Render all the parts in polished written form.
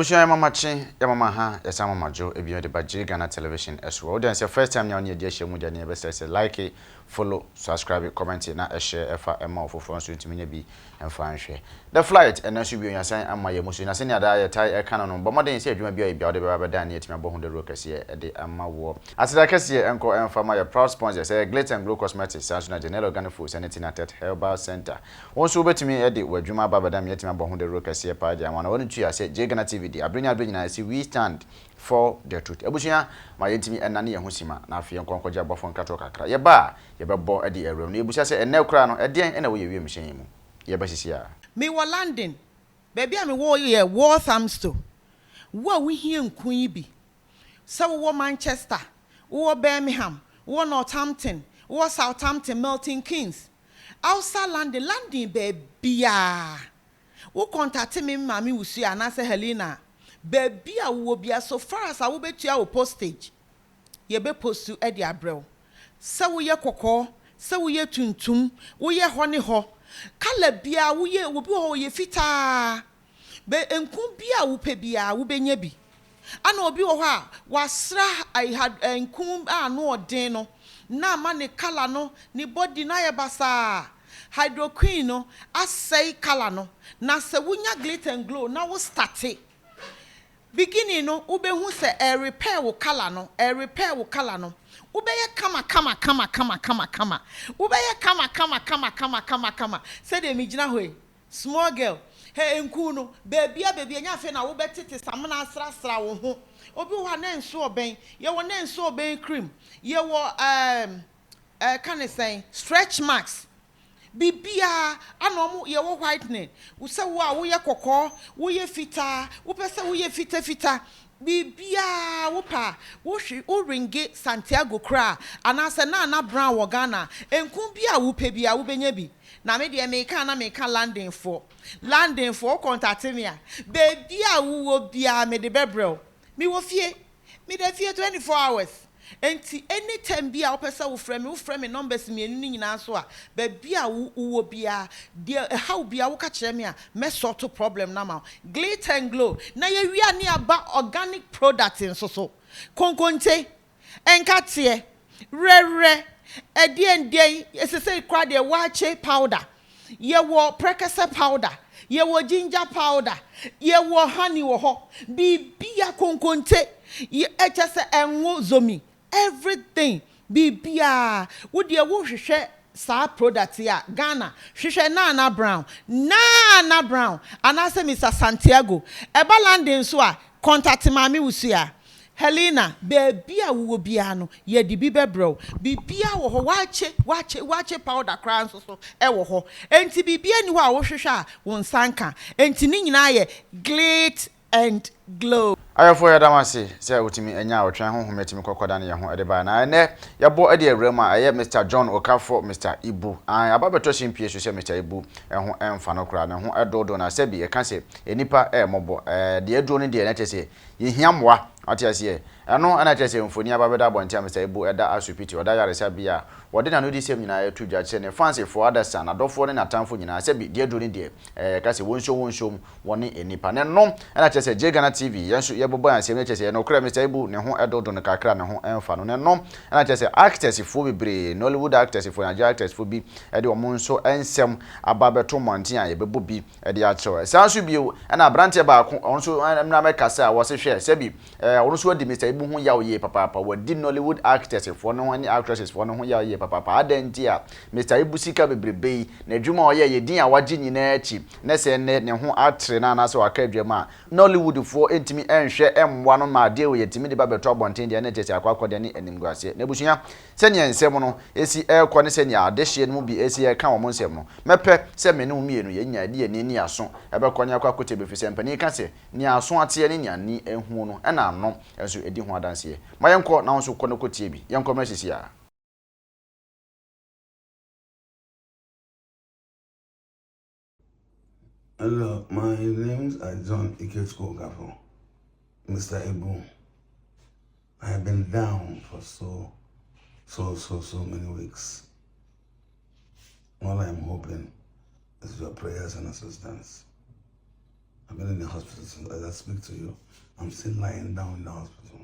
Abushaya mama chi ya mama ha ya sama majo ebi de baje Ghana television esro. Audience first time you dey share media na be say like, follow, subscribe, comment na share efa ema ofofo nso ntimi nya bi emfa nhwe. The flight and should be on your sign am my emotion na senya da ya tai e kana no but more than say adwuma bia bia de be da na etimi abo ho de ro kase e de ama wo. Asida kase enko emfa my proud sponsor say Glitter and Glow Cosmetics National General Organic Food Sanitary Herbal Center. Wonso betimi e de wadwuma baba da na etimi abo ho de ro kase pa dia ma na wonu tu ya say Ghana TV Abrinya see we stand for the truth. Ebushia ma yentimi enane ye hosima na afie nkonkoja bofo nkato kakra. Ye ba ye bebo e de ewrem. Na ebushia se enne kura no eden ena wo ye wie mhyen mu. Ye ba sisia. Me wa London. Baby am wo ye Walthamstow. Wo we hie nkun yi bi. Se wo Manchester, wo Birmingham, wo Northampton, wo Southampton, Milton Keynes. Outside London, baby ah. Wo contact me mami wusu anase Helena. Baby a wo bia so far as I wo betua wo postage. Ye be postu e de abrel. Se wo ye kokko, se wo ye tuntum, wo ye ho ne ho. Kala bia wo ye wo bi ho ye fita. Be enku bia wo pe bia wo benya bi. Ana obi wo ho a wasra I had enku no odin no. Na ma ne kala no, ni body na ye basa. Hydroqueen no asay kala no. Na se wunya Glitter and Glow na wo start it. Beginning no ube hu se repair wo color no repair wo color no ube ye kama ube ye kama say de mi gina hoy small girl hey enku no baby anya fe na wo betete samna asra wo ho obi ho na nso oben ye wo na nso oben cream ye wo can I say stretch marks Bibia anomu ye wo whitening wo se wo a wo ye kokko wo ye fita wo pese wo ye fita bibia wo pa wo hwi wo ringe Santiago kra anase na brown wo Ghana enku bia wo pe bia wo benya bi na me de me ka landing for contact me a bibia wo bia me de bebrel me wo fie me de fie 24 hours enti anytime bia opesa wo frame numbers me enu nyina so a ba bia wo bia de how bia wo ka kire me a me sort problem na ma Glitter and Glow na ye wi ani aba organic product so konkonte enkate rere edien esese kwa de wache powder ye wo prekasa powder ye wo ginger powder ye wo honey wo ho bibia konkonte ye echese enwo zomi everything bibia wo de wo hwehwe sa product ya Ghana hwehwe Nana Brown anase Mr Santiago eba landing so a contact mami wusia Helena bibia wo bia no ye di bibebro bibia wo ho wache powder kran so e wo ho enti bibia ni ho a wo hwehwe a won sanka enti ni nyina ye Glitter and Glow Ayafo ya damase say utimi enya otwan ho hometimi kokoda ne ye ho ede ba na ene yabo ede ewrem a aye Mr John Okafo Mr Ibu ababeto shimpie so say Mr Ibu ho emfa no kra ne ho edodo na sebi e ka se enipa mobo de edo ne de na chese ye hiamwa ati ase eno ana chese mfoni ababeda bontia Mr Ibu eda asupiti oda yaresa bia wode na no di sem nyina etu dwa che ne fancy for others na dofo ne natamfo nyina sebi de edo ne de ka se wonso woni enipa ne no ana chese Ghana TV yenso yebobo an sem chese no kra Mr Ibu ne ho edodo ne kakra ne ho emfa no ne no ana chese actors fo bebre Nollywood actors fo Nigerian actors fo bi e de omonso ensem ababeto monten a yebebo bi e de achew sanso bio ana brante ba ko onso na mekasa a wo se hwe sebi onso di Mr Ibu ho yawo ye papa wodi Nollywood actors fo no ho ni actresses fo no ho yawo ye papa adenti a Mr Ibu sika bebrebe na adwuma o ye din a wage nyina achi na se ne ho atre na so aka adwuma Nollywood fo entimi enhwe emwa no ma de o yetimi de babeto abonten de na tete akwakode ne animguase na busua senya nsem no esi ekọ ne senya adehye no bi esi eka wo nsem no mepe se me ne umienu ye nya de ni aso ebekonya akwakote befise mpani ka se ni aso ate ne nya ni ehu no na ano enso edi ho adanse mayenko na nso kono kotie bi yenko mrasisi a Hello, my names are John Ikechukwu Okafo, Mr. Ibu. I have been down for so many weeks. All I'm hoping is your prayers and assistance. I've been in the hospital since as I speak to you. I'm still lying down in the hospital.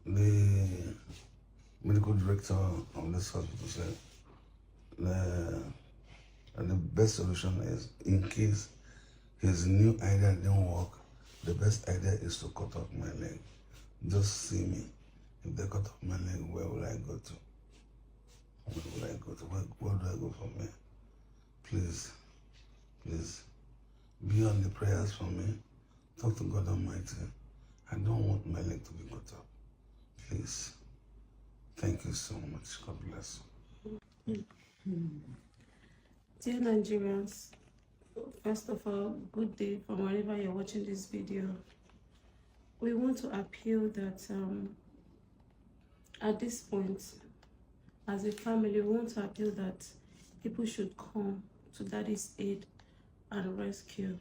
The medical director of this hospital said the best solution is, in case his new idea didn't work, the best idea is to cut off my leg. Just see me. If they cut off my leg, where will I go to? Where will I go to? Where do I go from here? Please, please, be on the prayers for me. Talk to God Almighty. I don't want my leg to be cut off. Please. Thank you so much. God bless you. Dear Nigerians, first of all, good day from wherever you're watching this video. We want to appeal that at this point, as a family, we want to appeal that people should come to Daddy's aid and rescue.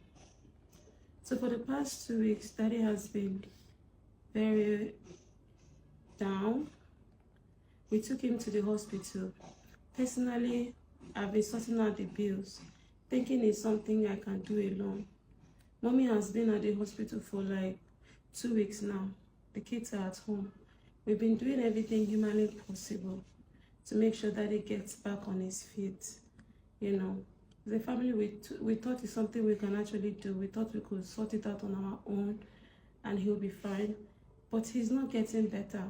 So for the past 2 weeks, Daddy has been very down. We took him to the hospital. Personally, I've been sorting out the bills, thinking it's something I can do alone. Mommy has been at the hospital for like 2 weeks now. The kids are at home. We've been doing everything humanly possible to make sure that he gets back on his feet. You know, as a family, we thought it's something we can actually do. We thought we could sort it out on our own and he'll be fine. But he's not getting better.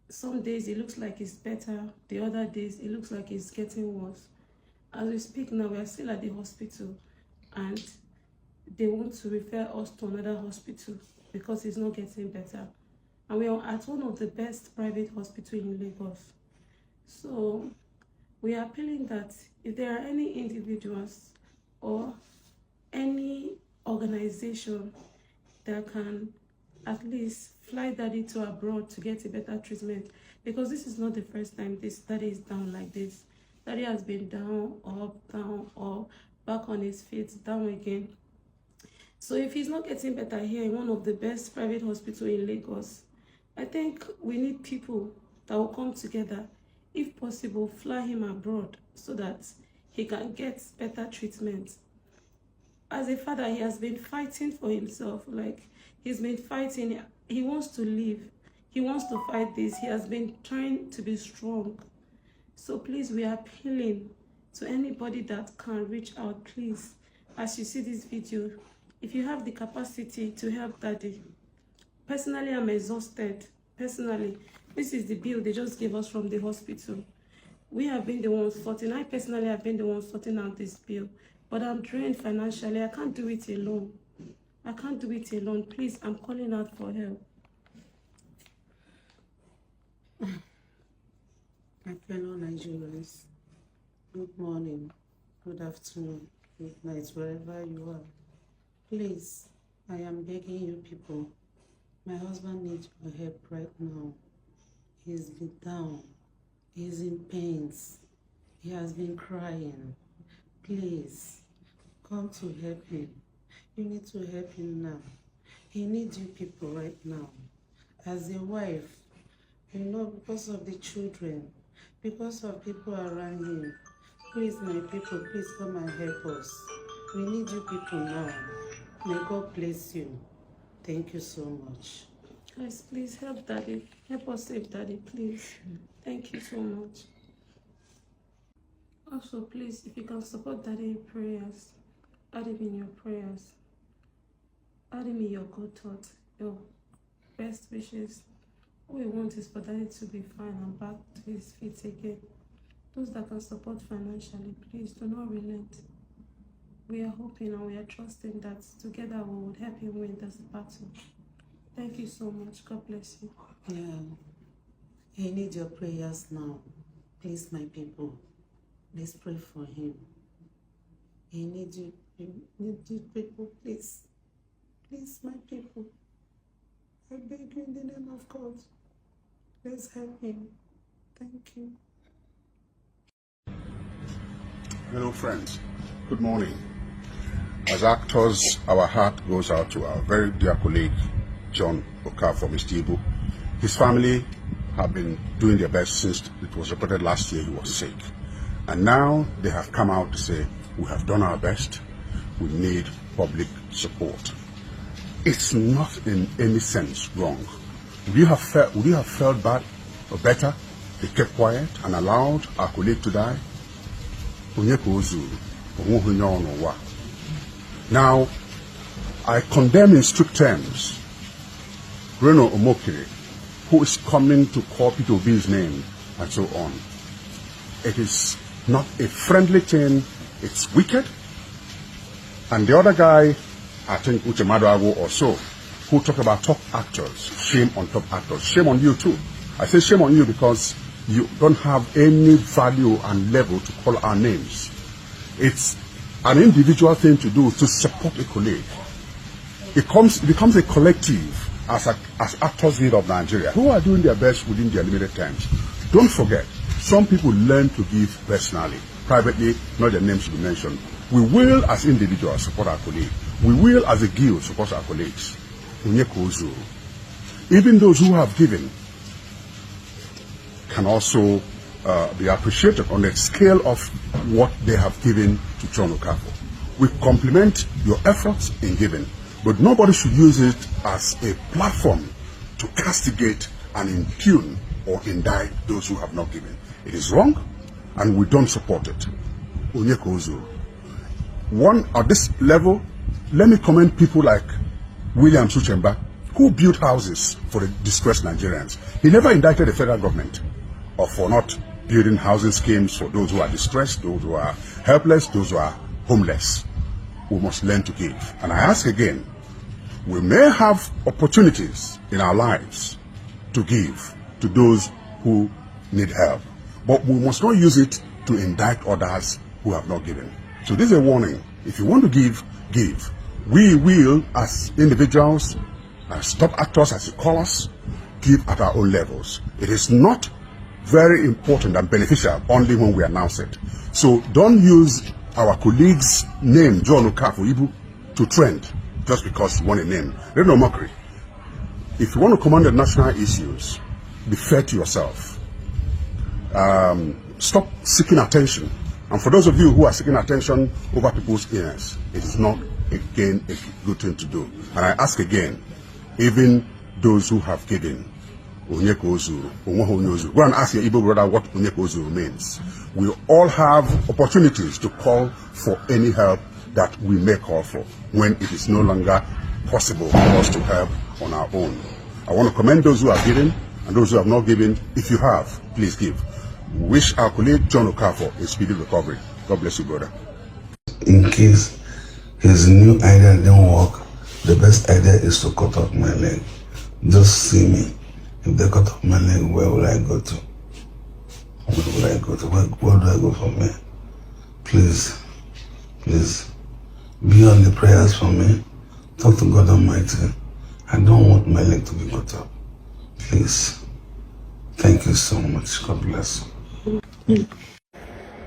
Some days it looks like it's better. The other days it looks like it's getting worse. As we speak now, we are still at the hospital and they want to refer us to another hospital because he's not getting better. And we are at one of the best private hospitals in Lagos. So we are appealing that if there are any individuals or any organization that can at least fly Daddy to abroad to get a better treatment, because this is not the first time Daddy is down like this. Daddy has been down, up, back on his feet, down again. So if he's not getting better here in one of the best private hospitals in Lagos, I think we need people that will come together, if possible, fly him abroad so that he can get better treatment. As a father, he has been fighting for himself. Like, he's been fighting. He wants to live. He wants to fight this. He has been trying to be strong. So please, we are appealing to anybody that can reach out, please. As you see this video, if you have the capacity to help Daddy. Personally, I'm exhausted. Personally, this is the bill they just gave us from the hospital. We have been the ones sorting. I personally have been the one sorting out this bill. But I'm drained financially. I can't do it alone. I can't do it alone. Please, I'm calling out for help. My fellow Nigerians, good morning, good afternoon, good night, wherever you are. Please, I am begging you people. My husband needs your help right now. He's been down. He's in pains. He has been crying. Please, come to help him. You need to help him now. He needs you people right now. As a wife, you know, because of the children, because of people around him. Please, my people, please come and help us. We need you people now. May God bless you. Thank you so much. Guys, please help Daddy. Help us save Daddy, please. Thank you so much. Also, please, if you can support Daddy in prayers, add him in your prayers. Add him in your good thoughts, your best wishes. All we want is for Daddy to be fine and back to his feet again. Those that can support financially, please do not relent. We are hoping and we are trusting that together we will help him win this battle. Thank you so much. God bless you. Yeah. He needs your prayers now. Please, my people, let's pray for him. He needs you. He needs you people, please. Please, my people. I beg you in the name of God. Let's help him. Thank you. Hello friends, good morning. As actors, our heart goes out to our very dear colleague, John Okafor, Mr. Ibu. His family have been doing their best since it was reported last year he was sick. And now they have come out to say, we have done our best. we need public support. It's not in any sense wrong. Would you have felt bad or better they kept quiet and allowed our colleague to die? Now, I condemn in strict terms Reno Omokiri, who is coming to call Peter Obin's name and so on. It is not a friendly thing, it's wicked. And the other guy, I think Uche Maduago or so, who talked about top actors, shame on top actors. Shame on you too. I say shame on you because you don't have any value and level to call our names. It's an individual thing to do to support a colleague. It becomes a collective as actors guild of Nigeria, who are doing their best within their limited terms. Don't forget, some people learn to give personally, privately, not their names should be mentioned. We will, as individuals, support our colleague. We will, as a guild, support our colleagues. Even those who have given can also be appreciated on the scale of what they have given to John Okafor. We compliment your efforts in giving, but nobody should use it as a platform to castigate and impugn or indict those who have not given. It is wrong, and we don't support it. One, at this level, let me commend people like William Suchemba, who built houses for the distressed Nigerians. He never indicted the federal government for not building housing schemes for those who are distressed, those who are helpless, those who are homeless. We must learn to give. And I ask again, we may have opportunities in our lives to give to those who need help, but we must not use it to indict others who have not given. So this is a warning. If you want to give, give. We will, as individuals, as top actors, as you call us, give at our own levels. It is not very important and beneficial only when we announce it. So don't use our colleague's name, John Okafor, to trend just because you want a name. There's no mockery. If you want to command the national issues, be fair to yourself. Stop seeking attention. And for those of you who are seeking attention over people's ears, it is not, again, a good thing to do. And I ask again, even those who have given, go and ask your Igbo brother what Onyeko means. We all have opportunities to call for any help that we may call for when it is no longer possible for us to help on our own. I want to commend those who have given and those who have not given. If you have, please give. We wish our colleague John Okafor a speedy recovery. God bless you, brother. In case his new idea didn't work, the best idea is to cut off my leg. Just see me. If they cut off my leg, where will I go to? Where will I go to? Where do I go from here? Please, please, be on the prayers for me. Talk to God Almighty. I don't want my leg to be cut off. Please. Thank you so much. God bless you.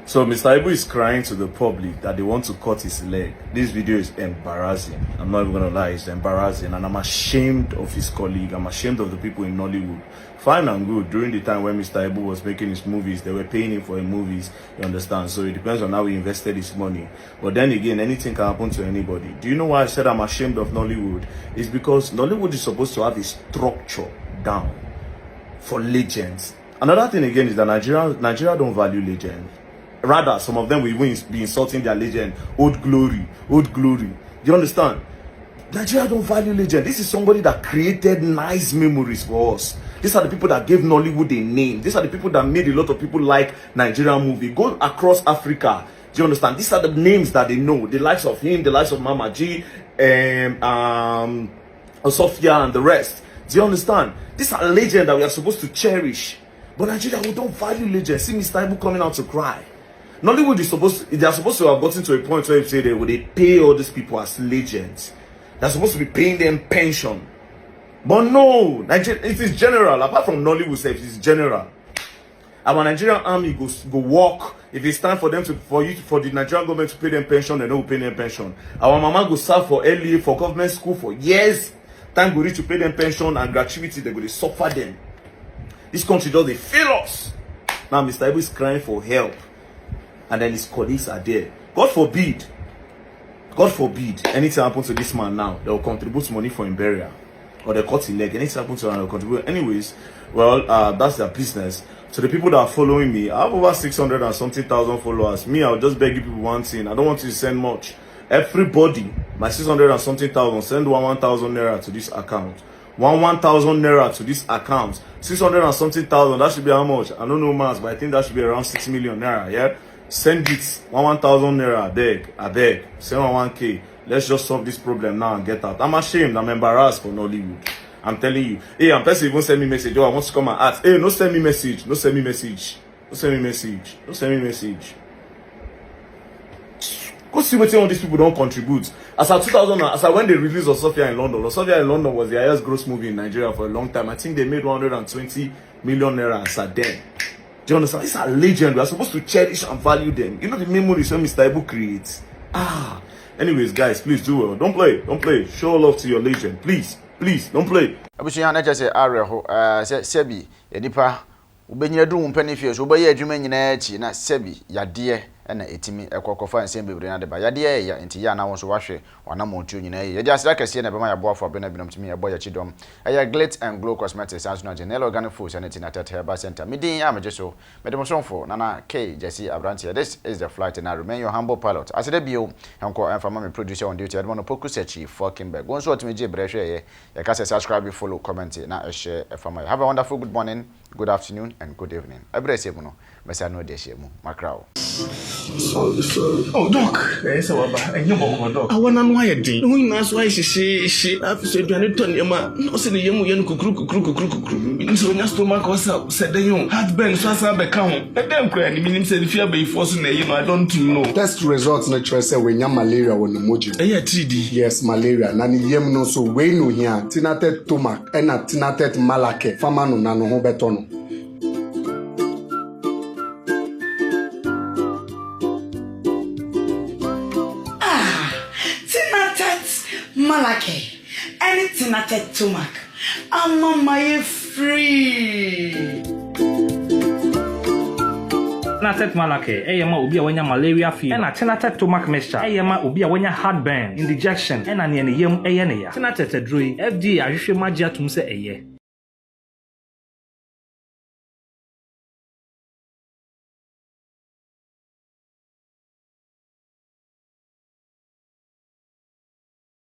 So Mr. Ibu is crying to the public that they want to cut his leg. This video is embarrassing. I'm not even gonna lie, it's embarrassing, and I'm ashamed of his colleague. I'm ashamed of the people in Nollywood. Fine and good. During the time when Mr. Ibu was making his movies, they were paying him for his movies, you understand? So it depends on how he invested his money. But then again, anything can happen to anybody. Do you know why I said I'm ashamed of Nollywood? It's because Nollywood is supposed to have a structure down for legends. Another thing again is that Nigeria don't value legends. Rather, some of them will be insulting their legend. Old glory, old glory. Do you understand? Nigeria don't value legend. This is somebody that created nice memories for us. These are the people that gave Nollywood a name. These are the people that made a lot of people like Nigerian movie. Go across Africa. Do you understand? These are the names that they know. The likes of him, the likes of Mama G, Sophia and the rest. Do you understand? These are legends that we are supposed to cherish. But Nigeria, we don't value legends. See Mr. Ibu coming out to cry. Nollywood is they are supposed to have gotten to a point where they pay all these people as legends. They're supposed to be paying them pension. But no, Nigeria, it is general. Apart from Nollywood, it is general. Our Nigerian army go work. If it's time for them for the Nigerian government to pay them pension, they don't pay them pension. Our mama go serve for LA, for government school for years. Time go reach to pay them pension and gratuity, they go to suffer them. This country does, they fail us. Now Mr. Ibu is crying for help, and then his colleagues are there. God forbid God forbid anything happen to this man now, they will contribute money for him burial. Or they cut his leg. Anything happen to him, they'll contribute. Anyways, well, that's their business. So the people that are following me, I have over 600 and something thousand followers. Me, I'll just beg you people one thing. I don't want you to send much. Everybody, my 600 and something thousand, send 1,000 naira to this account. 1,000 naira to this account. 600 and something thousand, that should be how much? I don't know maths, but I think that should be around 6 million naira, yeah? Send it. 1,000 naira, I beg. Send 1K. Let's just solve this problem now and get out. I'm ashamed. I'm embarrassed for Nollywood. I'm telling you. Hey, I'm person even send me message. Oh, I want to come and ask. Hey, no send me message. No send me message. No send me message. No send me message. Go see what all these people don't contribute. As at 2000, as at when they released Osofia in London. Osofia in London was the highest gross movie in Nigeria for a long time. I think they made 120 million naira as at then. Do you understand? It's a legend. We are supposed to cherish and value them. You know the memories when Mr. Ibu creates. Anyways, guys, please do well. Don't play. Don't play. Show love to your legend. Please. Please, don't play. Abusuya na just say areho sebi edipa ubenyira du mpani fie so ubaye adwuma nyina achi na sebi yade na etimi ekokofa nsem bebre na de ba yade ya enti ya na won so wahwe wana montuo nyina ye yade asira kase na bema ya boafo abena binom timi ya boy ya chidom aya Glit and Glow Cosmetics as no general organic food sanity na tete herbal center midin ya mejeso medemosonfo nana K Jesse Abrantia. This is the flight and I remain your humble pilot as the bio enko enfama me producer on duty admono poku sechi Falkenberg won so otimi brehwe ye ya kase subscribe, follow, comment na share efama. Have a wonderful good morning, good afternoon and good evening. Ebrese mu no mesa no de shemu makrao. Sorry. Oh, Doc. Yes, and you walk, Doc. I want to know it. Who knows why she after said, you need to no say the young cook. So, your stomach was up, said the young had been so as I become. A damn cranny, meaning said if you are forcing a I don't know. Test results natural say when you malaria on the moji. Yeah, TD. Yes, malaria. Nani yem no so we no here. Tinatet tomac and a tinatet malake. Famano nano hobetono. Malake, anything at a tomac. I'm on my free. Tinatet malake, eyema ubi awenya malaria fever. Ena tinatet tomac mixture, eyema ubi awenya heartburn, indigestion, ena ni yem eyeneya. Tinatet drui, FDA ahwehwe magia tum se eye.